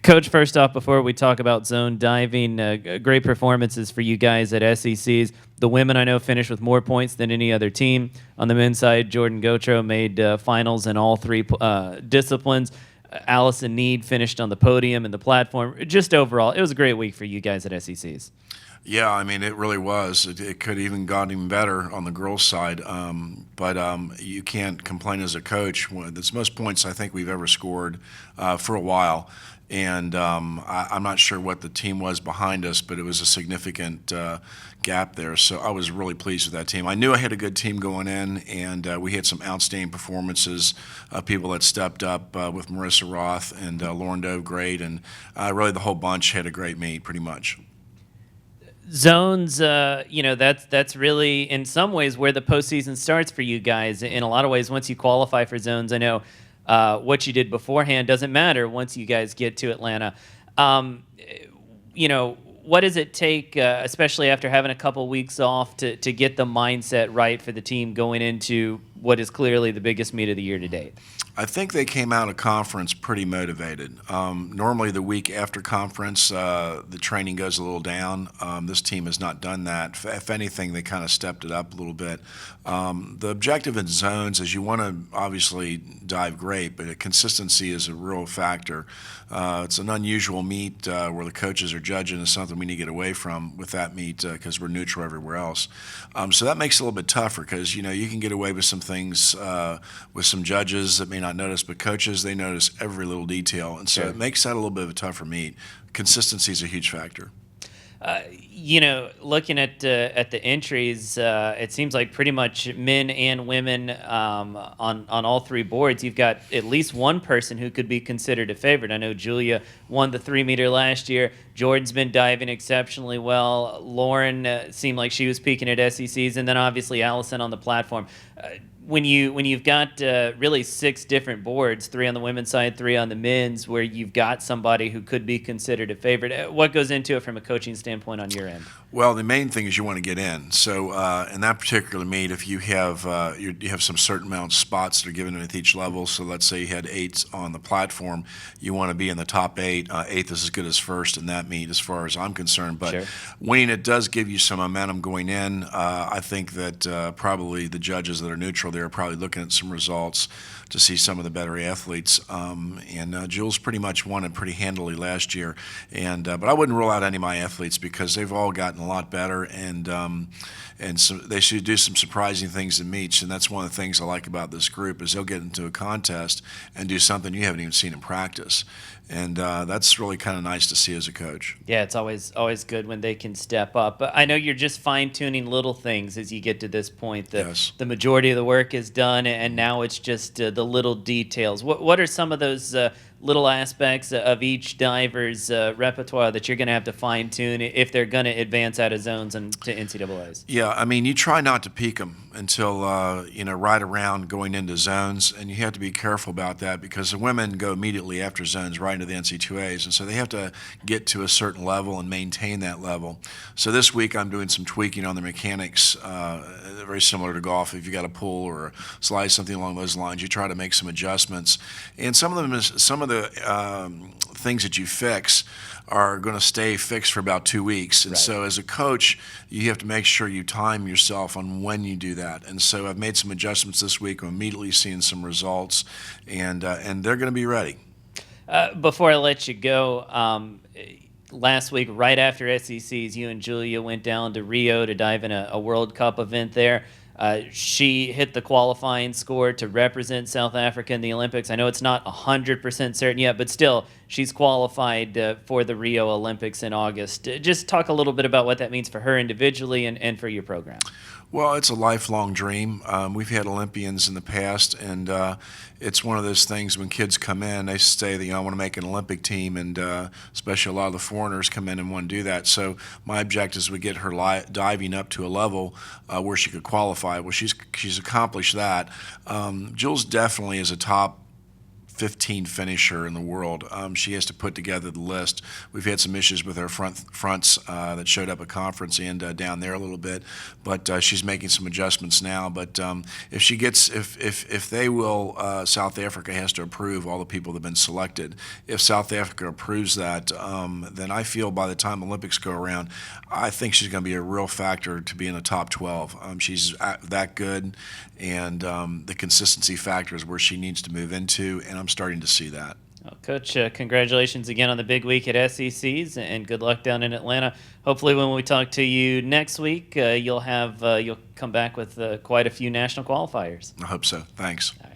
Coach, first off, before we talk about zone diving, great performances for you guys at SECs. The women I know finished with more points than any other team. On the men's side, Jordan Gotro made finals in all three disciplines. Allison Need finished on the podium and the platform. Just overall, it was a great week for you guys at SECs. Yeah, I mean, it really was. It could even gotten even better on the girls' side. But you can't complain as a coach. That's most points I think we've ever scored for a while. And I'm not sure what the team was behind us, but it was a significant gap there. So I was really pleased with that team. I knew I had a good team going in, and we had some outstanding performances. People that stepped up with Marissa Roth and Lauren Dove, great. And really the whole bunch had a great meet, pretty much. Zones, that's really in some ways where the postseason starts for you guys. In a lot of ways, once you qualify for zones, I know what you did beforehand doesn't matter once you guys get to Atlanta. Um, what does it take, especially after having a couple weeks off, to get the mindset right for the team going into what is clearly the biggest meet of the year to date? I think they came out of conference pretty motivated. Normally, the week after conference, the training goes a little down. This team has not done that. If anything, they kind of stepped it up a little bit. The objective in zones is you want to obviously dive great, but consistency is a real factor. It's an unusual meet where the coaches are judging. Is something we need to get away from with that meet because we're neutral everywhere else. So that makes it a little bit tougher because you can get away with some things with some judges that may not notice, but coaches, they notice every little detail, and so Sure. it makes that a little bit of a tougher meet. Consistency is a huge factor. Looking at the entries, it seems like pretty much men and women on all three boards. You've got at least one person who could be considered a favorite. I know Julia won the 3 meter last year. Jordan's been diving exceptionally well. Lauren seemed like she was peaking at SECs, and then obviously Allison on the platform. When you've got really 6 different boards, 3 on the women's side, 3 on the men's, where you've got somebody who could be considered a favorite, what goes into it from a coaching standpoint on your end? Well, the main thing is you want to get in. So in that particular meet, if you have you have some certain amount of spots that are given at each level. So let's say you had 8 on the platform, you want to be in the top 8. 8th is as good as first in that meet, as far as I'm concerned. But Sure. winning it does give you some momentum going in. I think that probably the judges that are neutral, they're probably looking at some results to see some of the better athletes. And Jules pretty much won it pretty handily last year. But I wouldn't rule out any of my athletes because they've all gotten a lot better, and so they should do some surprising things in meets. And that's one of the things I like about this group is they'll get into a contest and do something you haven't even seen in practice. And that's really kind of nice to see as a coach. Yeah, it's always good when they can step up. But I know you're just fine tuning little things as you get to this point. Yes. The majority of the work is done, and now it's just the little details. What are some of those little aspects of each diver's repertoire that you're going to have to fine tune if they're going to advance out of zones and to NCAA's? Yeah, I mean, you try not to peak them until right around going into zones, and you have to be careful about that because the women go immediately after zones right into the NC2As, and so they have to get to a certain level and maintain that level. So this week I'm doing some tweaking on the mechanics, very similar to golf. If you got a pull or a slide, something along those lines, you try to make some adjustments, and some of the things that you fix are going to stay fixed for about 2 weeks. And Right. so as a coach, you have to make sure you time yourself on when you do that. And so I've made some adjustments this week. I'm immediately seeing some results, and they're going to be ready. Before I let you go, last week, right after SECs, you and Julia went down to Rio to dive in a World Cup event there. She hit the qualifying score to represent South Africa in the Olympics. I know it's not 100% certain yet, but still, she's qualified for the Rio Olympics in August. Just talk a little bit about what that means for her individually and for your program. Well, it's a lifelong dream. We've had Olympians in the past, and it's one of those things when kids come in, they say that I want to make an Olympic team, and especially a lot of the foreigners come in and want to do that. So my objective is we get her diving up to a level where she could qualify. Well, she's accomplished that. Jules definitely is a top 15 finisher in the world. She has to put together the list. We've had some issues with our fronts that showed up at conference and down there a little bit, but she's making some adjustments now. But if she gets, if they will, South Africa has to approve all the people that have been selected. If South Africa approves that, then I feel by the time Olympics go around, I think she's going to be a real factor to be in the top 12. She's that good, and the consistency factor is where she needs to move into, and I'm starting to see that. Well, Coach, congratulations again on the big week at SECs, and good luck down in Atlanta. Hopefully, when we talk to you next week, you'll come back with quite a few national qualifiers. I hope so. Thanks. All right.